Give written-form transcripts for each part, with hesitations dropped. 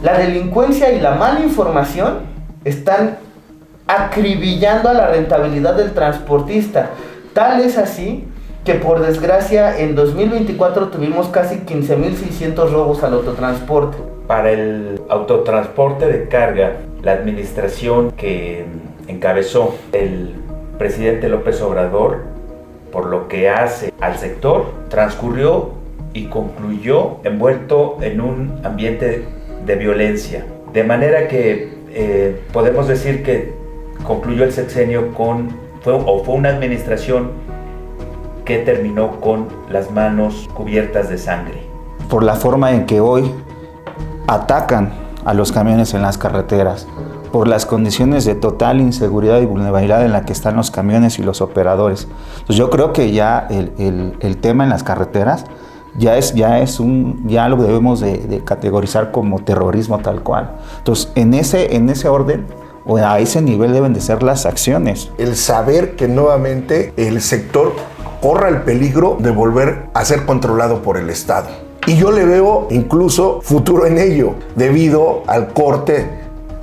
la delincuencia y la mala información están acribillando a la rentabilidad del transportista. Tal es así que por desgracia en 2024 tuvimos casi 15,600 robos al autotransporte. Para el autotransporte de carga, la administración que encabezó el presidente López Obrador, por lo que hace al sector, transcurrió y concluyó envuelto en un ambiente de violencia. De manera que podemos decir que concluyó el sexenio fue una administración que terminó con las manos cubiertas de sangre. Por la forma en que hoy atacan a los camiones en las carreteras, por las condiciones de total inseguridad y vulnerabilidad en la que están los camiones y los operadores. Entonces yo creo que ya el tema en las carreteras ya lo debemos de categorizar como terrorismo tal cual. Entonces en ese orden o a ese nivel deben de ser las acciones. El saber que nuevamente el sector corra el peligro de volver a ser controlado por el Estado. Y yo le veo incluso futuro en ello, debido al corte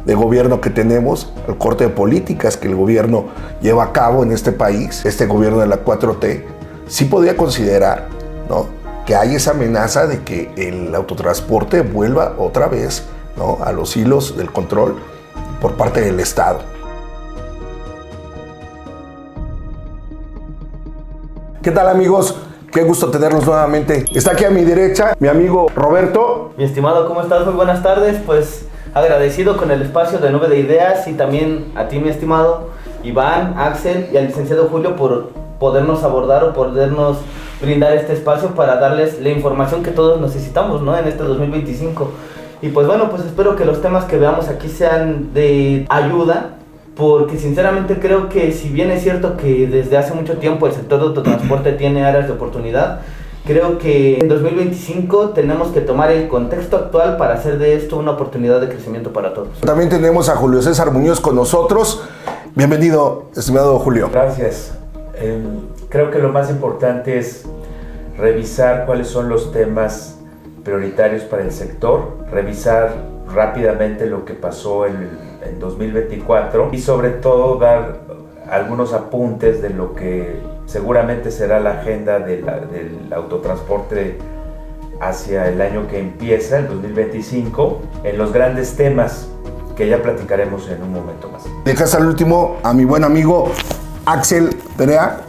de gobierno que tenemos, al corte de políticas que el gobierno lleva a cabo en este país, este gobierno de la 4T, sí podría considerar, ¿no?, que hay esa amenaza de que el autotransporte vuelva otra vez, ¿no?, a los hilos del control por parte del Estado. ¿Qué tal, amigos? Qué gusto tenerlos nuevamente. Está aquí a mi derecha mi amigo Roberto. Mi estimado, ¿cómo estás? Muy buenas tardes. Pues agradecido con el espacio de Nube de Ideas y también a ti, mi estimado Iván, Axel y al licenciado Julio por podernos abordar o podernos brindar este espacio para darles la información que todos necesitamos, ¿no?, en este 2025. Y pues bueno, pues espero que los temas que veamos aquí sean de ayuda, porque sinceramente creo que si bien es cierto que desde hace mucho tiempo el sector de autotransporte tiene áreas de oportunidad, creo que en 2025 tenemos que tomar el contexto actual para hacer de esto una oportunidad de crecimiento para todos. También tenemos a Julio César Muñoz con nosotros. Bienvenido, estimado Julio. Gracias. Creo que lo más importante es revisar cuáles son los temas prioritarios para el sector, revisar rápidamente lo que pasó en 2024 y sobre todo dar algunos apuntes de lo que seguramente será la agenda del autotransporte hacia el año que empieza, el 2025, en los grandes temas que ya platicaremos en un momento más. Dejas al último a mi buen amigo Axel Perea.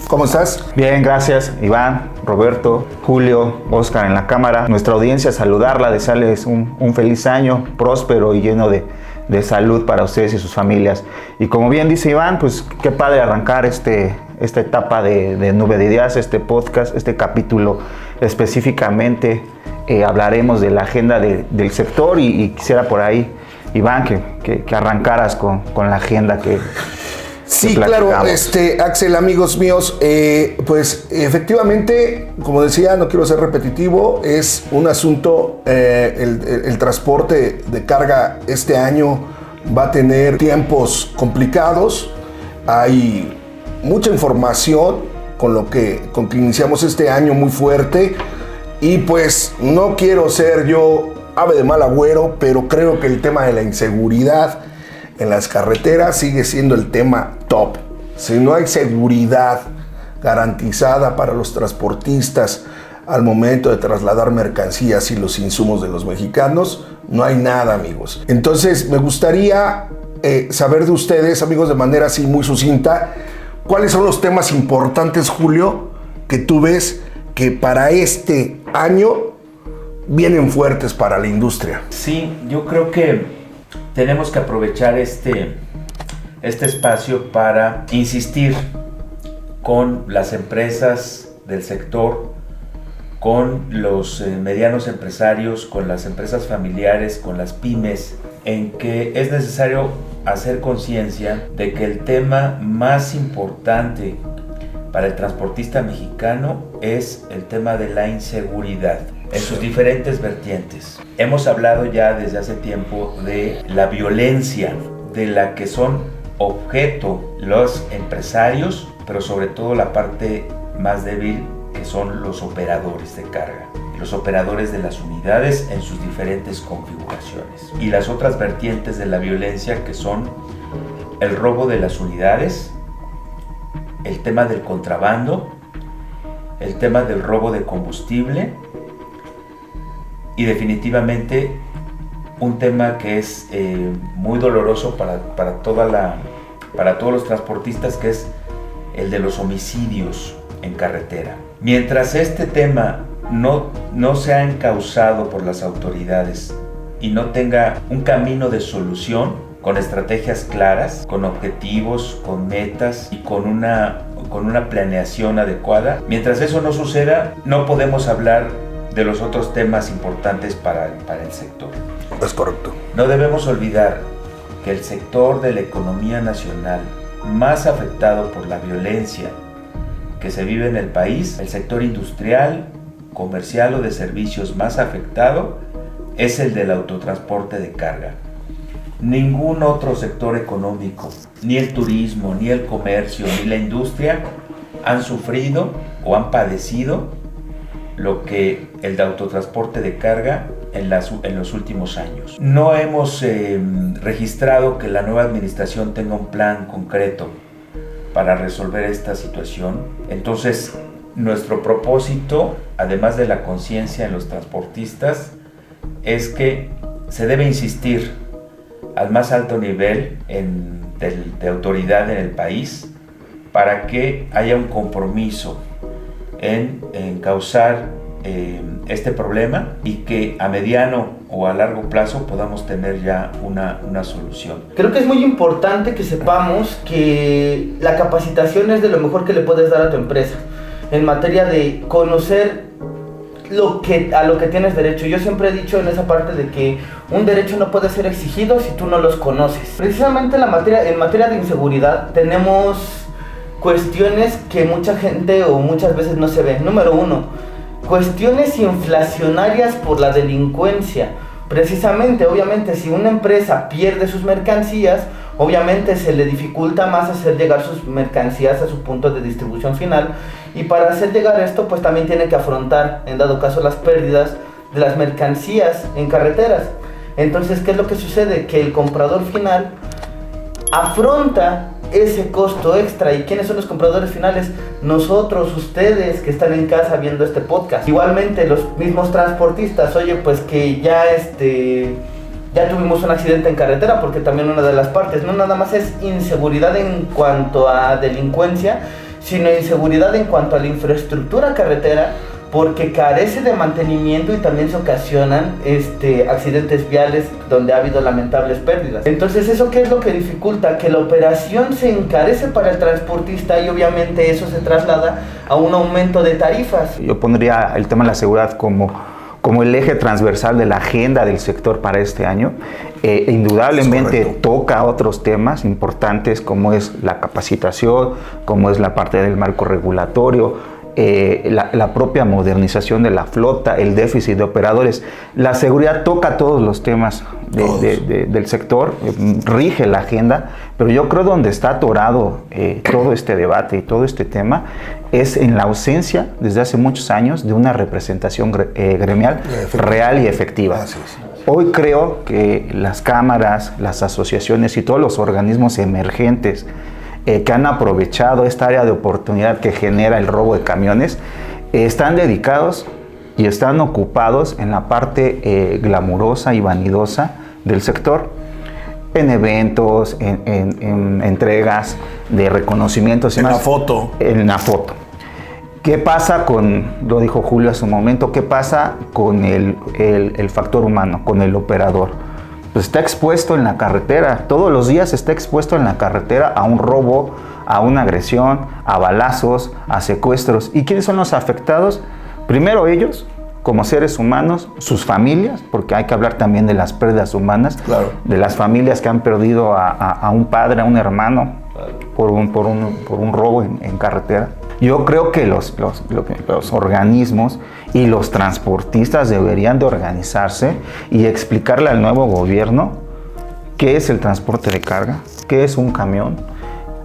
¿Cómo estás? Bien, gracias Iván, Roberto, Julio, Oscar en la cámara. Nuestra audiencia, saludarla, desearles un feliz año, próspero y lleno de salud para ustedes y sus familias. Y como bien dice Iván, pues qué padre arrancar esta etapa de Nube de Ideas, este podcast, este capítulo específicamente. Hablaremos de la agenda del sector y quisiera por ahí, Iván, que arrancaras con la agenda que... Sí, claro, Axel, amigos míos, pues efectivamente, como decía, no quiero ser repetitivo, es un asunto, el transporte de carga este año va a tener tiempos complicados, hay mucha información con que iniciamos este año muy fuerte y pues no quiero ser yo ave de mal agüero, pero creo que el tema de la inseguridad en las carreteras sigue siendo el tema top. Si no hay seguridad garantizada para los transportistas al momento de trasladar mercancías y los insumos de los mexicanos, no hay nada, amigos. Entonces me gustaría saber de ustedes, amigos, de manera así muy sucinta, ¿cuáles son los temas importantes, Julio, que tú ves que para este año vienen fuertes para la industria? Sí, yo creo que tenemos que aprovechar este espacio para insistir con las empresas del sector, con los medianos empresarios, con las empresas familiares, con las pymes, en que es necesario hacer conciencia de que el tema más importante para el transportista mexicano es el tema de la inseguridad en sus diferentes vertientes. Hemos hablado ya desde hace tiempo de la violencia de la que son objeto los empresarios, pero sobre todo la parte más débil que son los operadores de carga. los operadores de las unidades en sus diferentes configuraciones. Y las otras vertientes de la violencia, que son el robo de las unidades, el tema del contrabando, el tema del robo de combustible y definitivamente un tema que es muy doloroso para todos los transportistas, que es el de los homicidios en carretera. Mientras este tema no sea encauzado por las autoridades y no tenga un camino de solución con estrategias claras, con objetivos, con metas y con una planeación adecuada, mientras eso no suceda, no podemos hablar de los otros temas importantes para el sector. Es correcto. No debemos olvidar que el sector de la economía nacional más afectado por la violencia que se vive en el país, el sector industrial, comercial o de servicios más afectado, es el del autotransporte de carga. Ningún otro sector económico, ni el turismo, ni el comercio, ni la industria han sufrido o han padecido lo que el de autotransporte de carga en los últimos años. No hemos registrado que la nueva administración tenga un plan concreto para resolver esta situación. Entonces, nuestro propósito, además de la conciencia en los transportistas, es que se debe insistir al más alto nivel de autoridad en el país para que haya un compromiso en causar este problema y que a mediano o a largo plazo podamos tener ya una solución. Creo que es muy importante que sepamos que la capacitación es de lo mejor que le puedes dar a tu empresa en materia de conocer a lo que tienes derecho. Yo siempre he dicho en esa parte de que un derecho no puede ser exigido si tú no los conoces. Precisamente en materia de inseguridad tenemos cuestiones que mucha gente o muchas veces no se ven. Número uno, cuestiones inflacionarias por la delincuencia. Precisamente, obviamente, si una empresa pierde sus mercancías, obviamente se le dificulta más hacer llegar sus mercancías a su punto de distribución final, y para hacer llegar esto, pues también tiene que afrontar, en dado caso, las pérdidas de las mercancías en carreteras. Entonces, ¿qué es lo que sucede? Que el comprador final afronta ese costo extra. ¿Y quiénes son los compradores finales? Nosotros, ustedes que están en casa viendo este podcast. Igualmente los mismos transportistas. Oye, pues que ya tuvimos un accidente en carretera, porque también una de las partes no nada más es inseguridad en cuanto a delincuencia, sino inseguridad en cuanto a la infraestructura carretera, porque carece de mantenimiento y también se ocasionan accidentes viales donde ha habido lamentables pérdidas. Entonces, ¿eso qué es lo que dificulta? Que la operación se encarece para el transportista y obviamente eso se traslada a un aumento de tarifas. Yo pondría el tema de la seguridad como el eje transversal de la agenda del sector para este año. Indudablemente toca otros temas importantes como es la capacitación, como es la parte del marco regulatorio, la propia modernización de la flota, el déficit de operadores. La seguridad toca todos los temas del sector, rige la agenda, pero yo creo donde está atorado todo este debate y todo este tema es en la ausencia desde hace muchos años de una representación gremial real y efectiva. Hoy creo que las cámaras, las asociaciones y todos los organismos emergentes que han aprovechado esta área de oportunidad que genera el robo de camiones, están dedicados y están ocupados en la parte glamurosa y vanidosa del sector, en eventos, en entregas de reconocimientos. En la foto. En la foto. ¿Qué pasa lo dijo Julio hace un momento, qué pasa con el factor humano, con el operador? Pues está expuesto en la carretera, todos los días está expuesto en la carretera a un robo, a una agresión, a balazos, a secuestros. ¿Y quiénes son los afectados? Primero ellos, como seres humanos, sus familias, porque hay que hablar también de las pérdidas humanas, claro, de las familias que han perdido a un padre, a un hermano, por un robo en carretera. Yo creo que los organismos y los transportistas deberían de organizarse y explicarle al nuevo gobierno qué es el transporte de carga, qué es un camión,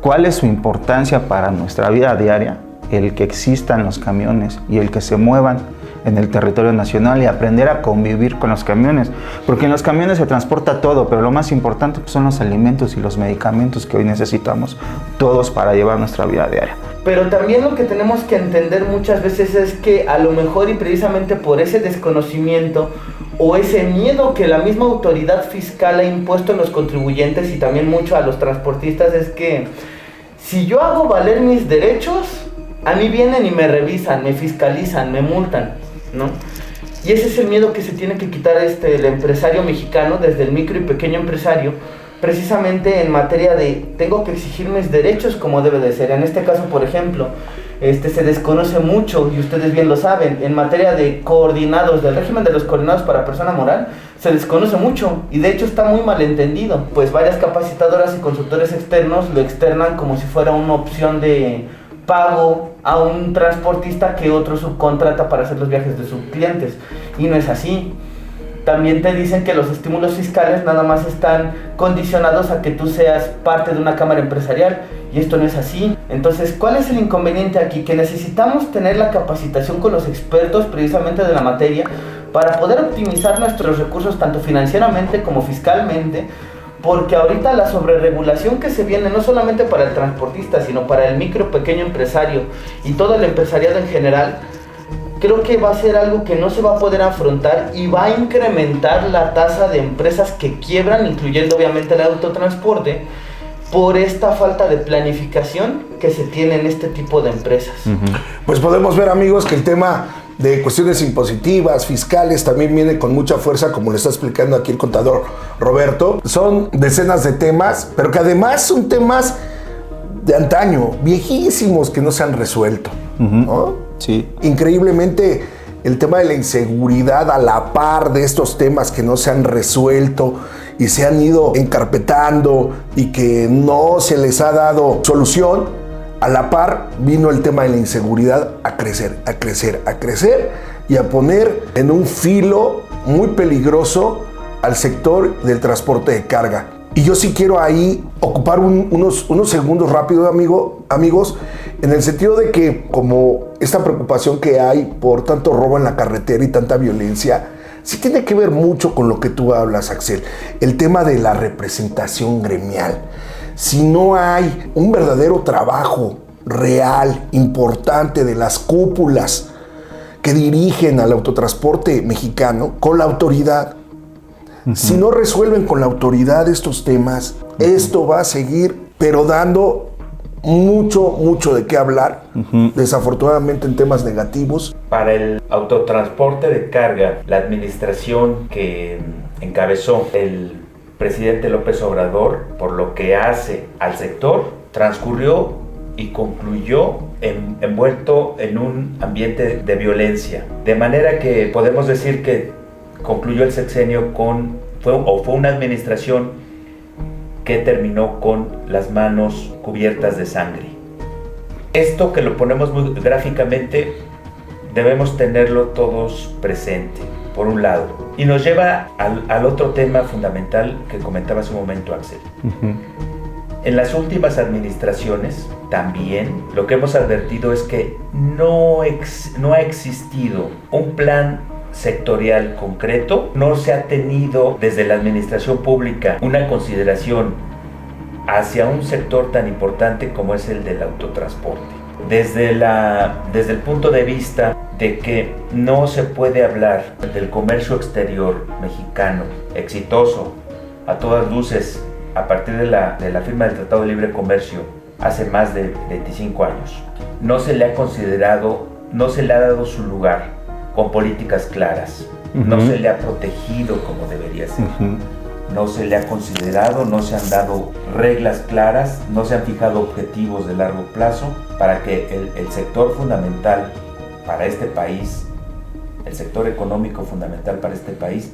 cuál es su importancia para nuestra vida diaria, el que existan los camiones y el que se muevan en el territorio nacional y aprender a convivir con los camiones, porque en los camiones se transporta todo, pero lo más importante pues, son los alimentos y los medicamentos que hoy necesitamos todos para llevar nuestra vida diaria. Pero también lo que tenemos que entender muchas veces es que a lo mejor y precisamente por ese desconocimiento o ese miedo que la misma autoridad fiscal ha impuesto en los contribuyentes y también mucho a los transportistas es que si yo hago valer mis derechos, a mí vienen y me revisan, me fiscalizan, me multan, ¿no? Y ese es el miedo que se tiene que quitar el empresario mexicano, desde el micro y pequeño empresario, precisamente en materia de tengo que exigir mis derechos como debe de ser. En este caso, por ejemplo, se desconoce mucho, y ustedes bien lo saben, en materia de coordinados, del régimen de los coordinados para persona moral, se desconoce mucho, y de hecho está muy mal entendido, pues varias capacitadoras y consultores externos lo externan como si fuera una opción de pago a un transportista que otro subcontrata para hacer los viajes de sus clientes, y no es así. También te dicen que los estímulos fiscales nada más están condicionados a que tú seas parte de una cámara empresarial, y esto no es así. Entonces, ¿cuál es el inconveniente aquí? Que necesitamos tener la capacitación con los expertos precisamente de la materia para poder optimizar nuestros recursos tanto financieramente como fiscalmente, porque ahorita la sobreregulación que se viene no solamente para el transportista, sino para el micro, pequeño empresario y todo el empresariado en general, creo que va a ser algo que no se va a poder afrontar y va a incrementar la tasa de empresas que quiebran, incluyendo obviamente el autotransporte, por esta falta de planificación que se tiene en este tipo de empresas. Pues podemos ver, amigos, que el tema de cuestiones impositivas, fiscales, también viene con mucha fuerza, como le está explicando aquí el contador Roberto. Son decenas de temas, pero que además son temas de antaño, viejísimos, que no se han resuelto, ¿no? Sí. Increíblemente, el tema de la inseguridad a la par de estos temas que no se han resuelto y se han ido encarpetando y que no se les ha dado solución, a la par vino el tema de la inseguridad a crecer, a crecer, a crecer y a poner en un filo muy peligroso al sector del transporte de carga. Y yo sí quiero ahí ocupar unos segundos rápido, amigos, en el sentido de que como esta preocupación que hay por tanto robo en la carretera y tanta violencia, sí tiene que ver mucho con lo que tú hablas, Axel, el tema de la representación gremial. Si no hay un verdadero trabajo real, importante de las cúpulas que dirigen al autotransporte mexicano con la autoridad, si no resuelven con la autoridad estos temas, esto va a seguir, pero dando mucho de qué hablar, desafortunadamente en temas negativos. Para el autotransporte de carga, la administración que encabezó el presidente López Obrador, por lo que hace al sector, transcurrió y concluyó envuelto en un ambiente de violencia. De manera que podemos decir que concluyó el sexenio fue una administración que terminó con las manos cubiertas de sangre. Esto, que lo ponemos muy gráficamente, debemos tenerlo todos presente, por un lado. Y nos lleva al otro tema fundamental que comentaba hace un momento Axel. En las últimas administraciones también lo que hemos advertido es que no ha existido un plan sectorial concreto, no se ha tenido desde la administración pública una consideración hacia un sector tan importante como es el del autotransporte. Desde el punto de vista de que no se puede hablar del comercio exterior mexicano exitoso a todas luces a partir de la firma del Tratado de Libre Comercio hace más de 25 años. No se le ha considerado, no se le ha dado su lugar con políticas claras, no se le ha protegido como debería ser, no se le ha considerado, no se han dado reglas claras, no se han fijado objetivos de largo plazo para que el sector fundamental para este país, el sector económico fundamental para este país,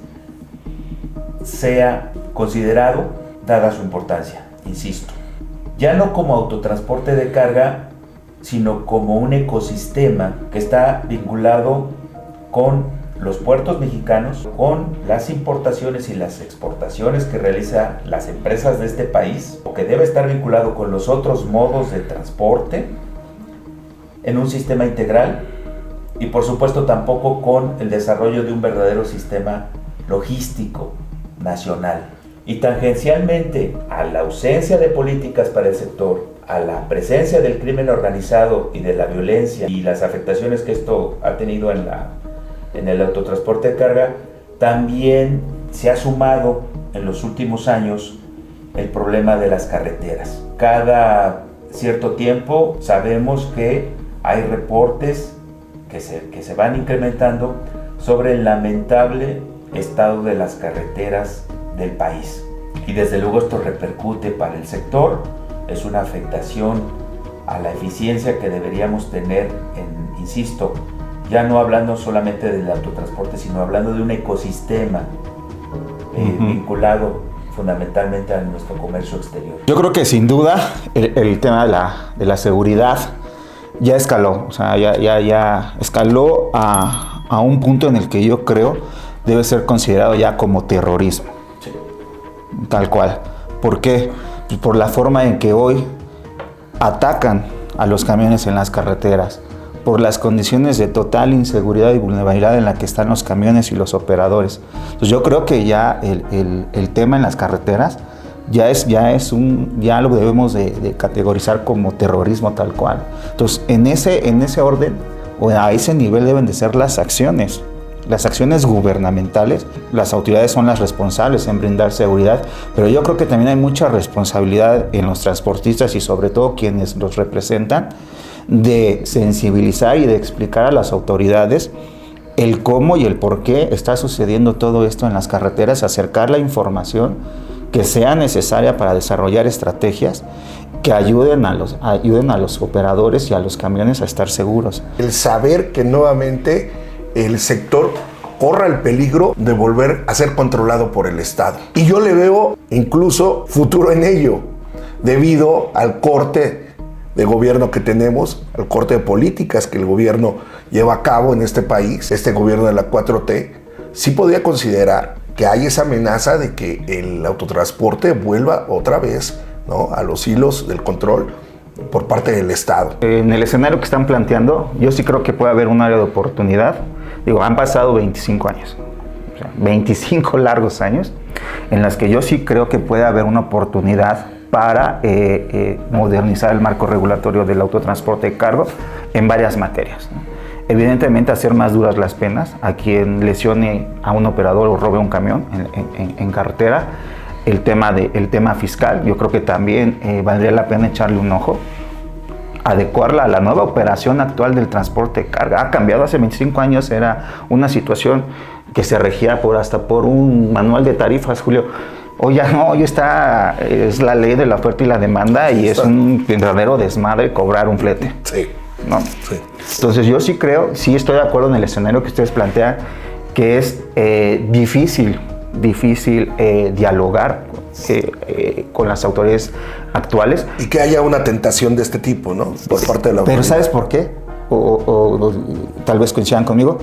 sea considerado dada su importancia, insisto. Ya no como autotransporte de carga, sino como un ecosistema que está vinculado con los puertos mexicanos, con las importaciones y las exportaciones que realizan las empresas de este país, o que debe estar vinculado con los otros modos de transporte en un sistema integral y por supuesto tampoco con el desarrollo de un verdadero sistema logístico nacional. Y tangencialmente a la ausencia de políticas para el sector, a la presencia del crimen organizado y de la violencia y las afectaciones que esto ha tenido en el autotransporte de carga, también se ha sumado en los últimos años el problema de las carreteras. Cada cierto tiempo sabemos que hay reportes que se van incrementando sobre el lamentable estado de las carreteras del país. Y desde luego esto repercute para el sector, es una afectación a la eficiencia que deberíamos tener, insisto, ya no hablando solamente del autotransporte, sino hablando de un ecosistema vinculado fundamentalmente a nuestro comercio exterior. Yo creo que sin duda el tema de la seguridad ya escaló, o sea, ya escaló a un punto en el que yo creo debe ser considerado ya como terrorismo. Sí. Tal cual. ¿Por qué? Pues por la forma en que hoy atacan a los camiones en las carreteras, por las condiciones de total inseguridad y vulnerabilidad en la que están los camiones y los operadores. Entonces yo creo que ya el tema en las carreteras ya lo debemos de categorizar como terrorismo tal cual. Entonces en ese orden o a ese nivel deben de ser las acciones gubernamentales. Las autoridades son las responsables en brindar seguridad, pero yo creo que también hay mucha responsabilidad en los transportistas y sobre todo quienes los representan, de sensibilizar y de explicar a las autoridades el cómo y el por qué está sucediendo todo esto en las carreteras, acercar la información que sea necesaria para desarrollar estrategias que ayuden a los operadores y a los camiones a estar seguros. El saber que nuevamente el sector corra el peligro de volver a ser controlado por el Estado. Y yo le veo incluso futuro en ello, debido al corte de gobierno que tenemos, al corte de políticas que el gobierno lleva a cabo en este país, este gobierno de la 4T, sí podría considerar que hay esa amenaza de que el autotransporte vuelva otra vez, ¿no?, a los hilos del control por parte del Estado. En el escenario que están planteando, yo sí creo que puede haber un área de oportunidad. Digo, han pasado 25 años, o sea, 25 largos años, en las que yo sí creo que puede haber una oportunidad para modernizar el marco regulatorio del autotransporte de carga en varias materias, ¿no? Evidentemente, hacer más duras las penas a quien lesione a un operador o robe un camión en carretera. El tema fiscal, yo creo que también valdría la pena echarle un ojo, adecuarla a la nueva operación actual del transporte de carga. Ha cambiado. Hace 25 años era una situación que se regía hasta por un manual de tarifas, Julio. Hoy ya no, hoy es la ley de la oferta y la demanda, y es un verdadero desmadre cobrar un flete. Sí. ¿No? Sí. Entonces yo sí creo, sí estoy de acuerdo en el escenario que ustedes plantean, que es difícil dialogar con las autoridades actuales. Y que haya una tentación de este tipo, ¿no?, por parte de la autoridad. Pero ¿sabes por qué? O tal vez coincidan conmigo.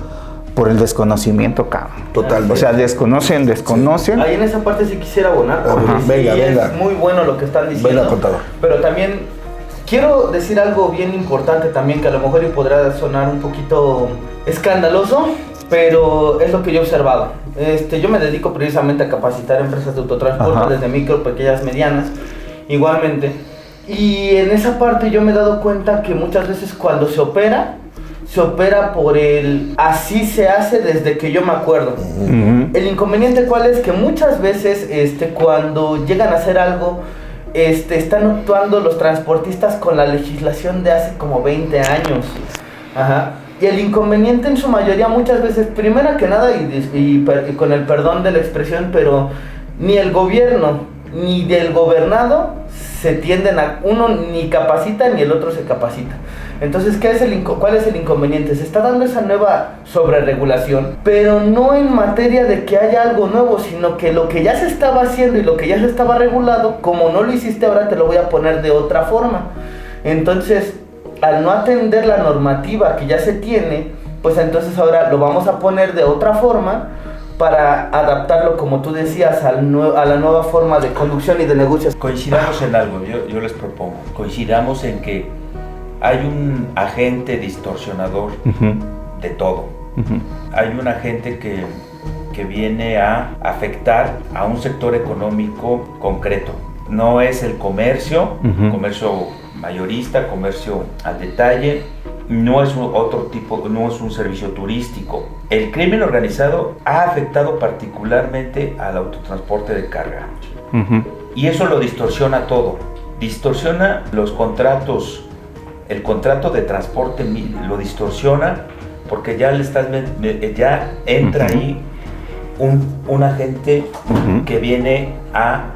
Por el desconocimiento, cabrón. Totalmente. O sea, desconocen. Sí. Ahí en esa parte sí quisiera abonar. Venga. Es muy bueno lo que están diciendo. Venga, contador. Pero también quiero decir algo bien importante también, que a lo mejor podrá sonar un poquito escandaloso, pero es lo que yo he observado. Yo me dedico precisamente a capacitar empresas de autotransporte, desde micro, pequeñas, medianas, igualmente. Y en esa parte yo me he dado cuenta que muchas veces cuando se opera por el así se hace desde que yo me acuerdo. El inconveniente cuál es, que muchas veces cuando llegan a hacer algo, están actuando los transportistas con la legislación de hace como 20 años. Ajá. Y el inconveniente en su mayoría muchas veces, primero que nada, y con el perdón de la expresión, pero ni el gobierno ni del gobernado se tienden a, uno ni capacita ni el otro se capacita. Entonces, ¿cuál es el inconveniente? Se está dando esa nueva sobreregulación, pero no en materia de que haya algo nuevo, sino que lo que ya se estaba haciendo y lo que ya se estaba regulado, como no lo hiciste ahora, te lo voy a poner de otra forma. Entonces, al no atender la normativa que ya se tiene, pues entonces ahora lo vamos a poner de otra forma para adaptarlo, como tú decías, a la nueva forma de conducción y de negocios. Coincidamos en algo, yo les propongo, coincidamos en que hay un agente distorsionador de todo. Hay una gente que viene a afectar a un sector económico concreto. No es el comercio, comercio mayorista, comercio al detalle, no es otro tipo, no es un servicio turístico. El crimen organizado ha afectado particularmente al autotransporte de carga. Y eso lo distorsiona todo. Distorsiona los contratos, el contrato de transporte lo distorsiona porque ya entra ahí un agente que viene a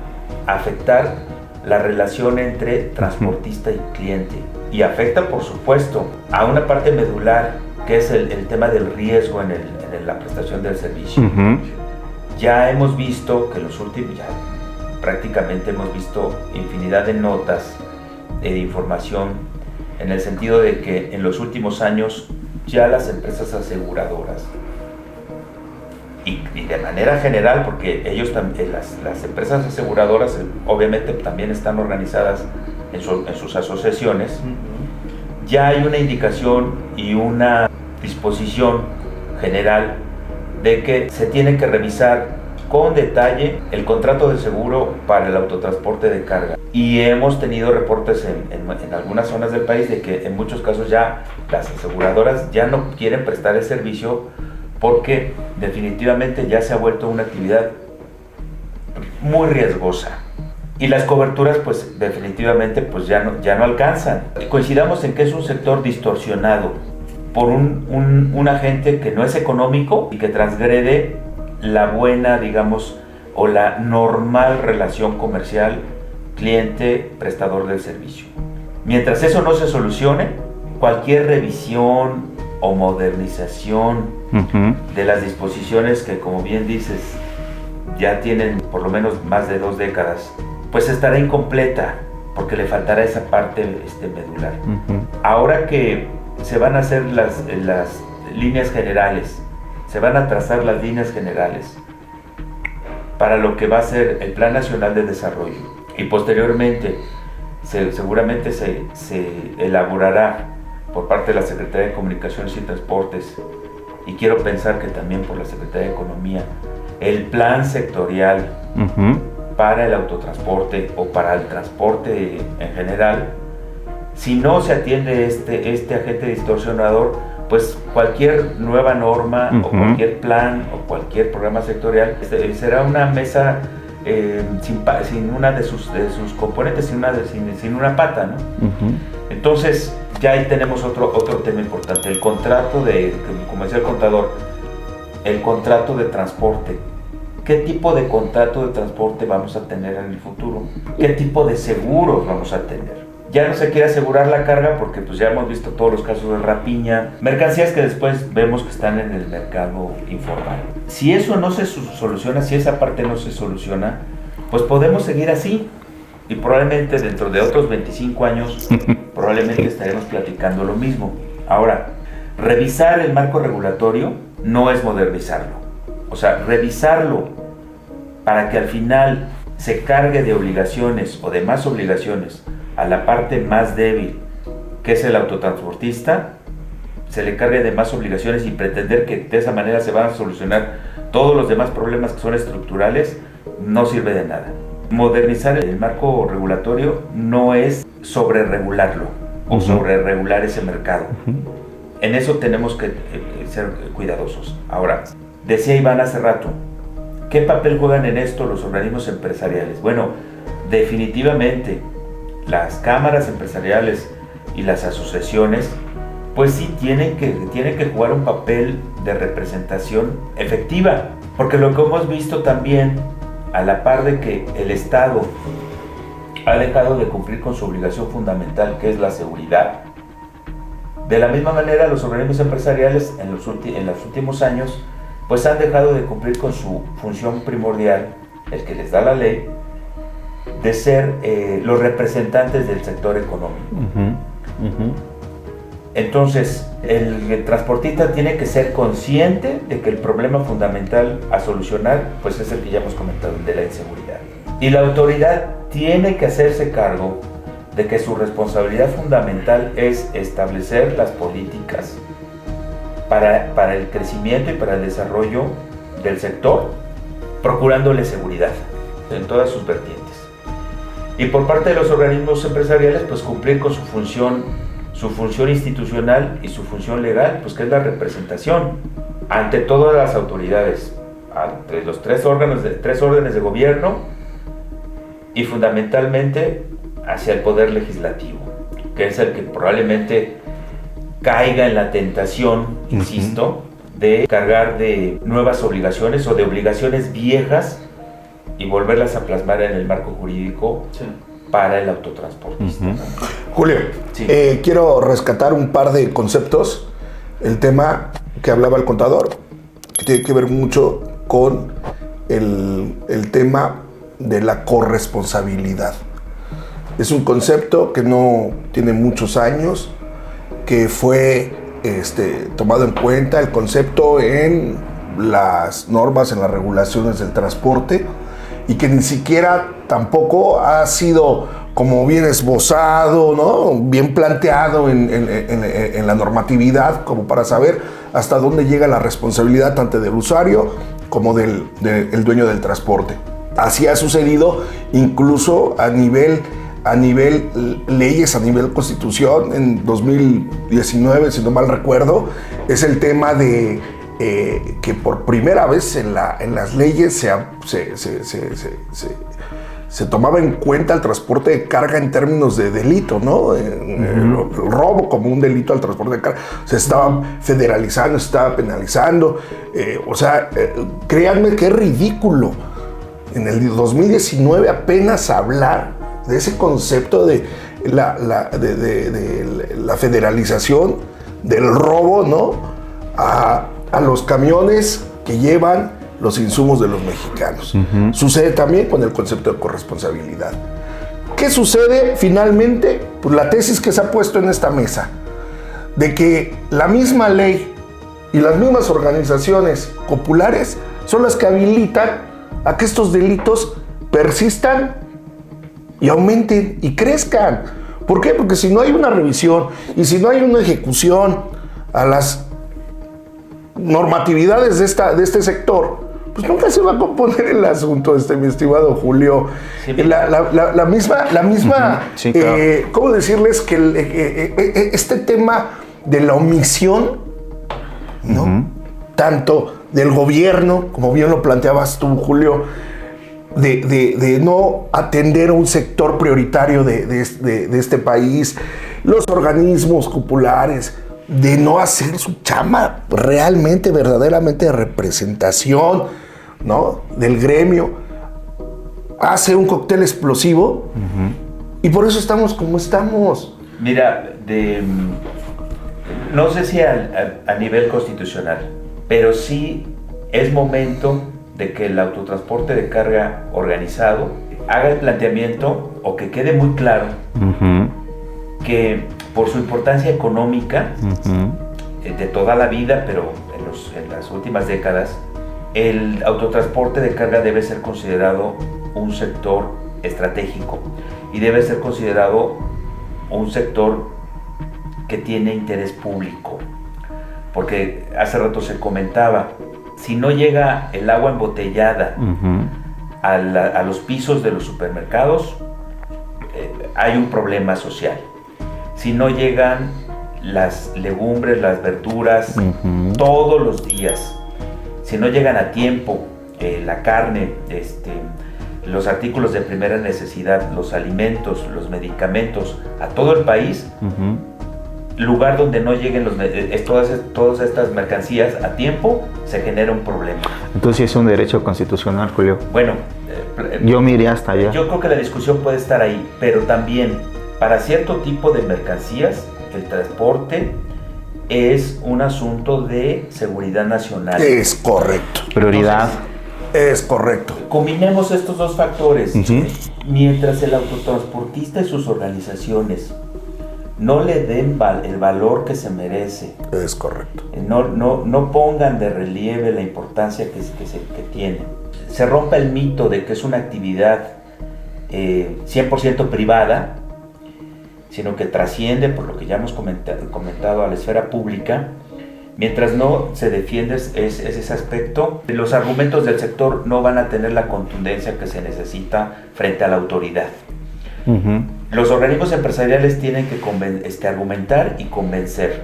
afectar la relación entre transportista y cliente. Y afecta, por supuesto, a una parte medular, que es el tema del riesgo en la prestación del servicio. Ya hemos visto que prácticamente hemos visto infinidad de notas de información en el sentido de que en los últimos años ya las empresas aseguradoras y de manera general, porque ellos también, las empresas aseguradoras obviamente también están organizadas en sus asociaciones, ya hay una indicación y una disposición general de que se tiene que revisar con detalle el contrato de seguro para el autotransporte de carga. Y hemos tenido reportes en algunas zonas del país de que en muchos casos ya las aseguradoras ya no quieren prestar el servicio porque definitivamente ya se ha vuelto una actividad muy riesgosa. Y las coberturas pues definitivamente pues ya no alcanzan. Coincidamos en que es un sector distorsionado por un agente que no es económico y que transgrede la buena, digamos, o la normal relación comercial cliente-prestador del servicio. Mientras eso no se solucione, cualquier revisión o modernización de las disposiciones que, como bien dices, ya tienen por lo menos más de 2 décadas, pues estará incompleta porque le faltará esa parte medular. Ahora que se van a hacer las líneas generales, se van a trazar las líneas generales para lo que va a ser el Plan Nacional de Desarrollo y posteriormente seguramente se elaborará por parte de la Secretaría de Comunicaciones y Transportes, y quiero pensar que también por la Secretaría de Economía, el plan sectorial para el autotransporte o para el transporte en general. Si no se atiende este agente distorsionador, pues cualquier nueva norma o cualquier plan o cualquier programa sectorial será una mesa sin una de sus componentes, sin una pata, ¿no? Entonces ya ahí tenemos otro tema importante, el contrato como decía el contador, el contrato de transporte. ¿Qué tipo de contrato de transporte vamos a tener en el futuro? ¿Qué tipo de seguros vamos a tener? Ya no se quiere asegurar la carga porque pues ya hemos visto todos los casos de rapiña, mercancías que después vemos que están en el mercado informal. Si eso no se soluciona, si esa parte no se soluciona, pues podemos seguir así y probablemente dentro de otros 25 años probablemente estaremos platicando lo mismo. Ahora, revisar el marco regulatorio no es modernizarlo. O sea, revisarlo para que al final se cargue de obligaciones o de más obligaciones a la parte más débil, que es el autotransportista, se le cargue de más obligaciones y pretender que de esa manera se van a solucionar todos los demás problemas que son estructurales, no sirve de nada. Modernizar el marco regulatorio no es sobreregularlo o sobreregular ese mercado. En eso tenemos que ser cuidadosos. Ahora, decía Iván hace rato, ¿qué papel juegan en esto los organismos empresariales? Bueno, definitivamente las cámaras empresariales y las asociaciones, pues sí tienen que jugar un papel de representación efectiva, porque lo que hemos visto también, a la par de que el Estado ha dejado de cumplir con su obligación fundamental, que es la seguridad, de la misma manera los organismos empresariales en los últimos años pues han dejado de cumplir con su función primordial, el que les da la ley, de ser los representantes del sector económico. Entonces, el transportista tiene que ser consciente de que el problema fundamental a solucionar pues es el que ya hemos comentado, el de la inseguridad. Y la autoridad tiene que hacerse cargo de que su responsabilidad fundamental es establecer las políticas para el crecimiento y para el desarrollo del sector, procurándole seguridad en todas sus vertientes. Y por parte de los organismos empresariales, pues cumplir con su función institucional y su función legal, pues que es la representación ante todas las autoridades, ante los tres órdenes de gobierno y fundamentalmente hacia el poder legislativo, que es el que probablemente caiga en la tentación, insisto, de cargar de nuevas obligaciones o de obligaciones viejas y volverlas a plasmar en el marco jurídico para el autotransportista. Julio, Sí. Quiero rescatar un par de conceptos. El tema que hablaba el contador, que tiene que ver mucho con el tema de la corresponsabilidad. Es un concepto que no tiene muchos años, que fue tomado en cuenta el concepto en las normas, en las regulaciones del transporte, y que ni siquiera tampoco ha sido como bien esbozado, ¿no? Bien planteado en la normatividad, como para saber hasta dónde llega la responsabilidad tanto del usuario como del dueño del transporte. Así ha sucedido incluso a nivel leyes, a nivel constitución. En 2019, si no mal recuerdo, es el tema de que por primera vez en las leyes se tomaba en cuenta el transporte de carga en términos de delito, ¿no? El robo como un delito al transporte de carga. Se estaba federalizando, se estaba penalizando. Créanme que es ridículo en el 2019 apenas hablar de ese concepto de la federalización del robo, ¿no? A los camiones que llevan los insumos de los mexicanos. Sucede también con el concepto de corresponsabilidad. ¿Qué sucede finalmente? Pues la tesis que se ha puesto en esta mesa, de que la misma ley y las mismas organizaciones populares son las que habilitan a que estos delitos persistan y aumenten y crezcan. ¿Por qué? Porque si no hay una revisión y si no hay una ejecución a las normatividades de este sector, pues nunca se va a componer el asunto, mi estimado Julio. Sí, la misma Sí, claro. ¿cómo decirles? Que este tema de la omisión, ¿no? Tanto del gobierno, como bien lo planteabas tú, Julio, de no atender a un sector prioritario de este país, los organismos populares, de no hacer su chamba realmente, verdaderamente de representación, ¿no? Del gremio, hace un cóctel explosivo y por eso estamos como estamos. Mira, no sé si a nivel constitucional, pero sí es momento de que el autotransporte de carga organizado haga el planteamiento o que quede muy claro que por su importancia económica de toda la vida, pero en las últimas décadas, el autotransporte de carga debe ser considerado un sector estratégico y debe ser considerado un sector que tiene interés público. Porque hace rato se comentaba, si no llega el agua embotellada a los pisos de los supermercados, hay un problema social. Si no llegan las legumbres, las verduras todos los días, si no llegan a tiempo la carne, los artículos de primera necesidad, los alimentos, los medicamentos a todo el país, lugar donde no lleguen todas estas mercancías a tiempo, se genera un problema. Entonces es un derecho constitucional, Julio. Bueno, Yo me iría hasta allá. yo creo que la discusión puede estar ahí, pero también para cierto tipo de mercancías, el transporte es un asunto de seguridad nacional. Es correcto. Prioridad. Es correcto. Combinemos estos dos factores. Mientras el autotransportista y sus organizaciones no le den el valor que se merece, Es correcto. no pongan de relieve la importancia que tiene, se rompa el mito de que es una actividad 100% privada, sino que trasciende, por lo que ya hemos comentado, a la esfera pública, Mientras no se defiende ese aspecto, los argumentos del sector no van a tener la contundencia que se necesita frente a la autoridad. Uh-huh. Los organismos empresariales tienen que argumentar y convencer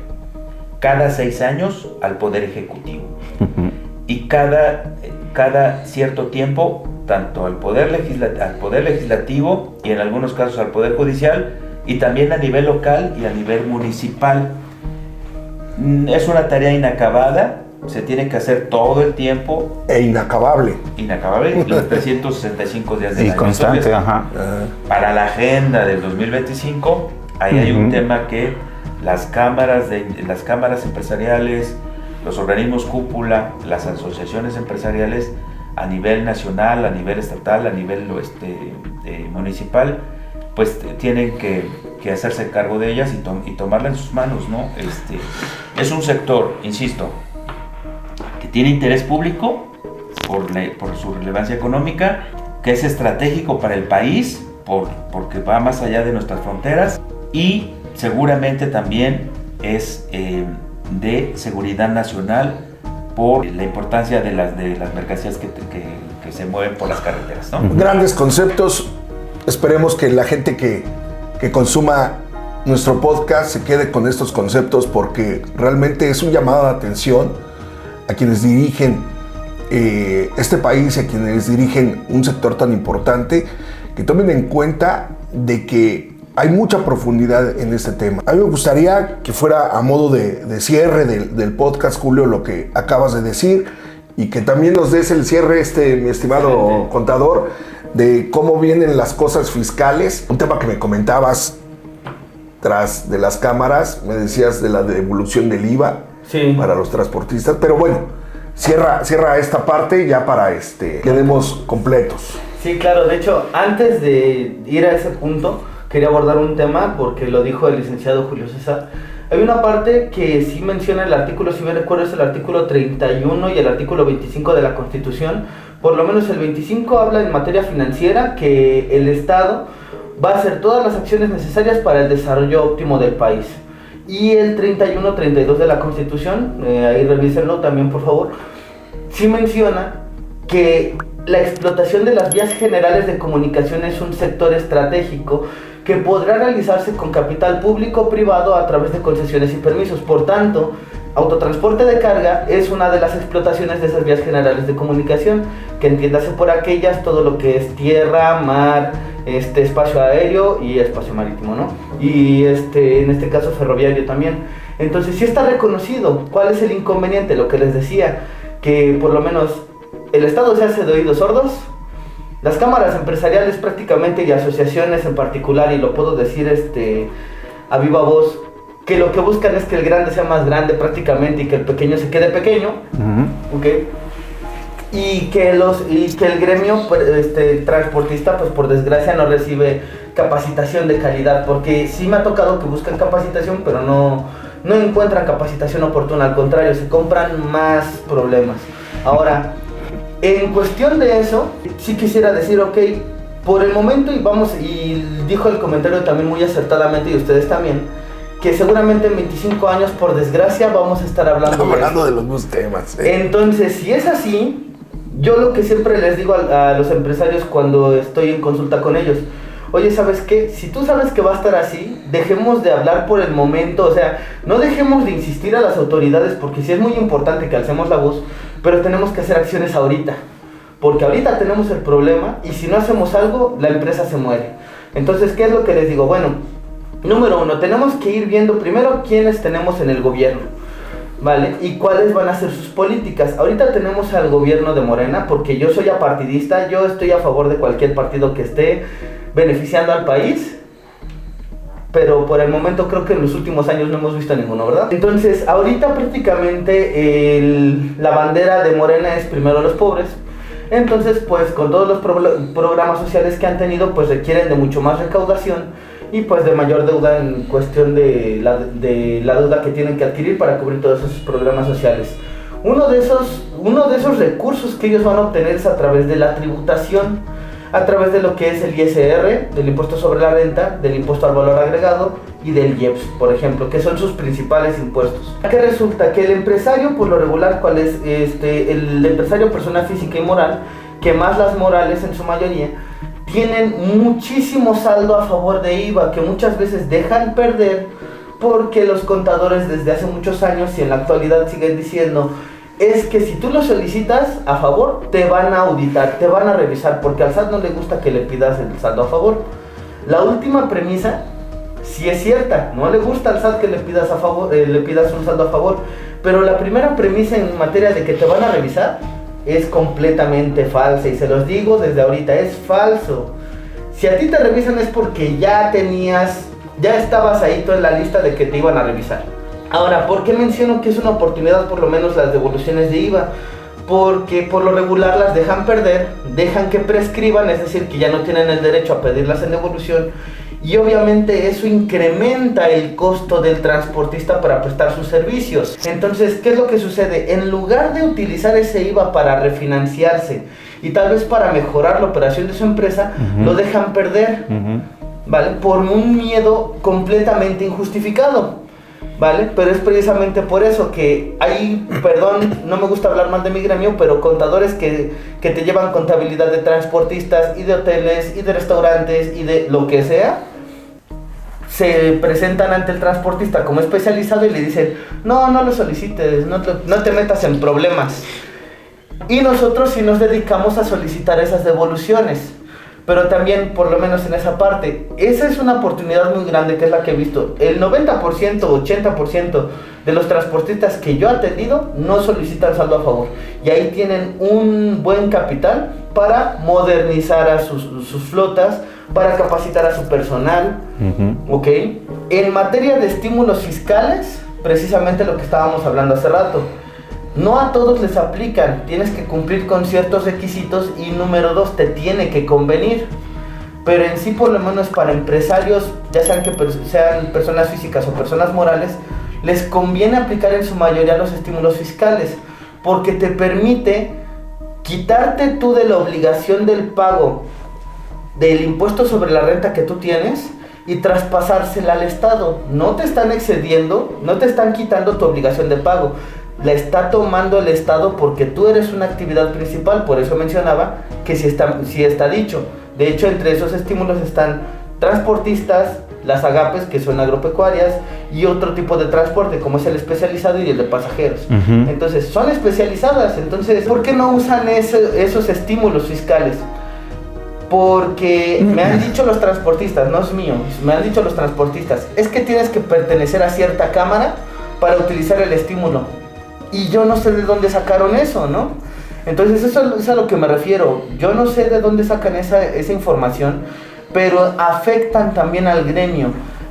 cada 6 años al Poder Ejecutivo. Uh-huh. Y cada cierto tiempo, tanto al Poder Legislativo y en algunos casos al Poder Judicial, y también a nivel local y a nivel municipal. Es una tarea inacabada, se tiene que hacer todo el tiempo. Inacabable, los 365 días del año. Y constante, ajá. Para la agenda del 2025, ahí hay un tema que las cámaras empresariales, los organismos cúpula, las asociaciones empresariales a nivel nacional, a nivel estatal, a nivel municipal, pues tienen que hacerse cargo de ellas y tomarla en sus manos, ¿no? Es un sector, insisto, que tiene interés público por su relevancia económica, que es estratégico para el país, porque va más allá de nuestras fronteras, y seguramente también es de seguridad nacional por la importancia de las mercancías que se mueven por las carreteras, ¿no? Grandes conceptos. Esperemos que la gente que consuma nuestro podcast se quede con estos conceptos, porque realmente es un llamado de atención a quienes dirigen este país, a quienes dirigen un sector tan importante, que tomen en cuenta de que hay mucha profundidad en este tema. A mí me gustaría que fuera a modo de cierre del podcast, Julio, lo que acabas de decir, y que también nos des el cierre, mi estimado contador, de cómo vienen las cosas fiscales. Un tema que me comentabas tras de las cámaras, me decías de la devolución del IVA para los transportistas, pero bueno, cierra esta parte ya para quedemos completos. Sí, claro, de hecho, antes de ir a ese punto, quería abordar un tema porque lo dijo el licenciado Julio César. Hay una parte que sí menciona el artículo, si me recuerdo, es el artículo 31 y el artículo 25 de la Constitución. Por lo menos el 25 habla en materia financiera que el Estado va a hacer todas las acciones necesarias para el desarrollo óptimo del país. Y el 31-32 de la Constitución, ahí revísenlo también por favor, sí menciona que la explotación de las vías generales de comunicación es un sector estratégico que podrá realizarse con capital público o privado a través de concesiones y permisos. Por tanto, autotransporte de carga es una de las explotaciones de esas vías generales de comunicación, que entiéndase por aquellas todo lo que es tierra, mar, espacio aéreo y espacio marítimo, ¿no? Y en este caso ferroviario también. Entonces sí está reconocido. ¿Cuál es el inconveniente? Lo que les decía, que por lo menos el Estado se hace de oídos sordos. Las cámaras empresariales prácticamente y asociaciones en particular, y lo puedo decir a viva voz, que lo que buscan es que el grande sea más grande prácticamente y que el pequeño se quede pequeño, ¿okay? Y que el gremio transportista, pues por desgracia no recibe capacitación de calidad, porque sí me ha tocado que buscan capacitación, pero no encuentran capacitación oportuna, al contrario, se compran más problemas. Ahora, en cuestión de eso, sí quisiera decir, ok, por el momento, y dijo el comentario también muy acertadamente, y ustedes también, que seguramente en 25 años, por desgracia, vamos a estar hablando de los mismos temas. Entonces, si es así, yo lo que siempre les digo a los empresarios cuando estoy en consulta con ellos, oye, ¿sabes qué? Si tú sabes que va a estar así, dejemos de hablar por el momento, o sea, no dejemos de insistir a las autoridades, porque sí es muy importante que alcemos la voz, pero tenemos que hacer acciones ahorita, porque ahorita tenemos el problema y si no hacemos algo, la empresa se muere. Entonces, ¿qué es lo que les digo? Bueno, número 1, tenemos que ir viendo primero quiénes tenemos en el gobierno, ¿vale? Y cuáles van a ser sus políticas. Ahorita tenemos al gobierno de Morena, porque yo soy apartidista, yo estoy a favor de cualquier partido que esté beneficiando al país, pero por el momento creo que en los últimos años no hemos visto ninguno, ¿verdad? Entonces, ahorita prácticamente la bandera de Morena es primero los pobres. Entonces, pues con todos los programas sociales que han tenido, pues requieren de mucho más recaudación y pues de mayor deuda en cuestión de la deuda que tienen que adquirir para cubrir todos esos programas sociales. Uno de esos recursos que ellos van a obtener es a través de la tributación. a través de lo que es el ISR, del impuesto sobre la renta, del impuesto al valor agregado y del IEPS, por ejemplo, que son sus principales impuestos. ¿Qué resulta? Que el empresario, por lo regular, ¿cuál es? El empresario, persona física y moral, que más las morales en su mayoría, tienen muchísimo saldo a favor de IVA, que muchas veces dejan perder porque los contadores desde hace muchos años y en la actualidad siguen diciendo es que si tú lo solicitas a favor, te van a auditar, te van a revisar, porque al SAT no le gusta que le pidas el saldo a favor. La última premisa sí es cierta, no le gusta al SAT que le pidas a favor, le pidas un saldo a favor, pero la primera premisa en materia de que te van a revisar es completamente falsa, y se los digo desde ahorita, es falso. Si a ti te revisan es porque ya estabas ahí tú en la lista de que te iban a revisar. Ahora, ¿por qué menciono que es una oportunidad por lo menos las devoluciones de IVA? Porque por lo regular las dejan perder, dejan que prescriban, es decir, que ya no tienen el derecho a pedirlas en devolución, y obviamente eso incrementa el costo del transportista para prestar sus servicios. Entonces, ¿qué es lo que sucede? En lugar de utilizar ese IVA para refinanciarse y tal vez para mejorar la operación de su empresa, lo dejan perder, ¿vale? Por un miedo completamente injustificado, ¿vale? Pero es precisamente por eso que hay, perdón, no me gusta hablar mal de mi gremio, pero contadores que te llevan contabilidad de transportistas y de hoteles y de restaurantes y de lo que sea, se presentan ante el transportista como especializado y le dicen, no lo solicites, no te metas en problemas. Y nosotros sí nos dedicamos a solicitar esas devoluciones. Pero también, por lo menos en esa parte, esa es una oportunidad muy grande, que es la que he visto. El 90%, 80% de los transportistas que yo he atendido no solicitan saldo a favor. Y ahí tienen un buen capital para modernizar a sus flotas, para capacitar a su personal, ¿ok? En materia de estímulos fiscales, precisamente lo que estábamos hablando hace rato. No a todos les aplican, tienes que cumplir con ciertos requisitos y número 2, te tiene que convenir. Pero en sí, por lo menos para empresarios, ya sean que sean personas físicas o personas morales, les conviene aplicar en su mayoría los estímulos fiscales, porque te permite quitarte tú de la obligación del pago del impuesto sobre la renta que tú tienes y traspasársela al Estado. No te están excediendo, no te están quitando tu obligación de pago. La está tomando el Estado porque tú eres una actividad principal. Por eso mencionaba que sí está dicho. De hecho, entre esos estímulos están transportistas, las agapes, que son agropecuarias, y otro tipo de transporte, como es el especializado y el de pasajeros. Entonces, son especializadas. Entonces, ¿por qué no usan esos estímulos fiscales? Porque me han dicho los transportistas, no es mío, me han dicho los transportistas, es que tienes que pertenecer a cierta cámara para utilizar el estímulo. Y yo no sé de dónde sacaron eso, ¿no? Entonces eso es a lo que me refiero. Yo no sé de dónde sacan esa información, pero afectan también al gremio.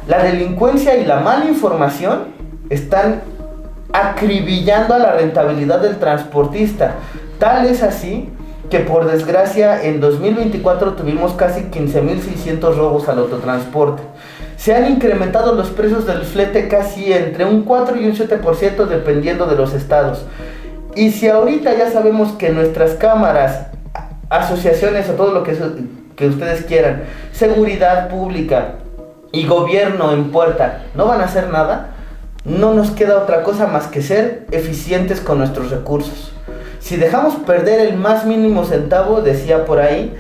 La delincuencia y la mala información están acribillando a la rentabilidad del transportista. Tal es así que, por desgracia, en 2024 tuvimos casi 15,600 robos al autotransporte. Se han incrementado los precios del flete casi entre un 4 y un 7% dependiendo de los estados. Y si ahorita ya sabemos que nuestras cámaras, asociaciones o todo lo que ustedes quieran, seguridad pública y gobierno en puerta, no van a hacer nada, no nos queda otra cosa más que ser eficientes con nuestros recursos. Si dejamos perder el más mínimo centavo, decía por ahí,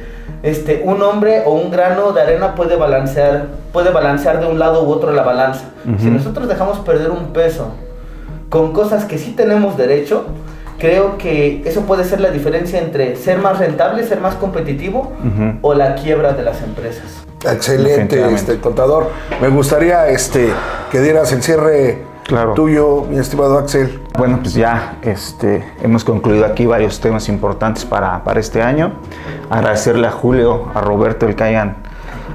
un hombre o un grano de arena puede balancear de un lado u otro la balanza. Si nosotros dejamos perder un peso con cosas que sí tenemos derecho, creo que eso puede ser la diferencia entre ser más rentable, ser más competitivo o la quiebra de las empresas. Excelente, contador. Me gustaría que dieras el cierre tuyo, mi estimado Axel. Bueno, pues ya hemos concluido aquí varios temas importantes para este año. Agradecerle a Julio, a Roberto, el que hayan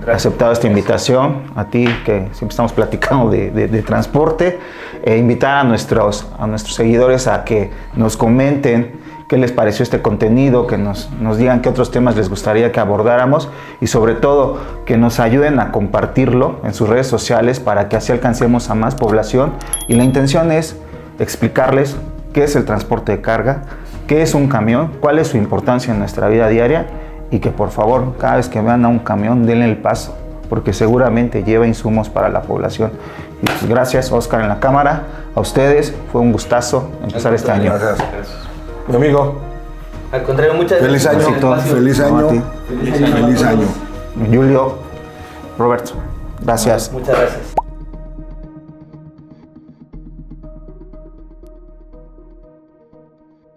aceptado esta invitación, a ti que siempre estamos platicando de transporte, invitar a nuestros seguidores a que nos comenten qué les pareció este contenido, que nos digan qué otros temas les gustaría que abordáramos y sobre todo que nos ayuden a compartirlo en sus redes sociales para que así alcancemos a más población. Y la intención es explicarles qué es el transporte de carga, qué es un camión, cuál es su importancia en nuestra vida diaria y que por favor cada vez que vean a un camión denle el paso, porque seguramente lleva insumos para la población. Y pues gracias, Oscar, en la cámara, a ustedes, fue un gustazo empezar este año. Gracias. Mi amigo. Al contrario, muchas Feliz gracias. año. por el espacio. Feliz año. a ti. Feliz año. Julio, Roberto, gracias. Muchas gracias.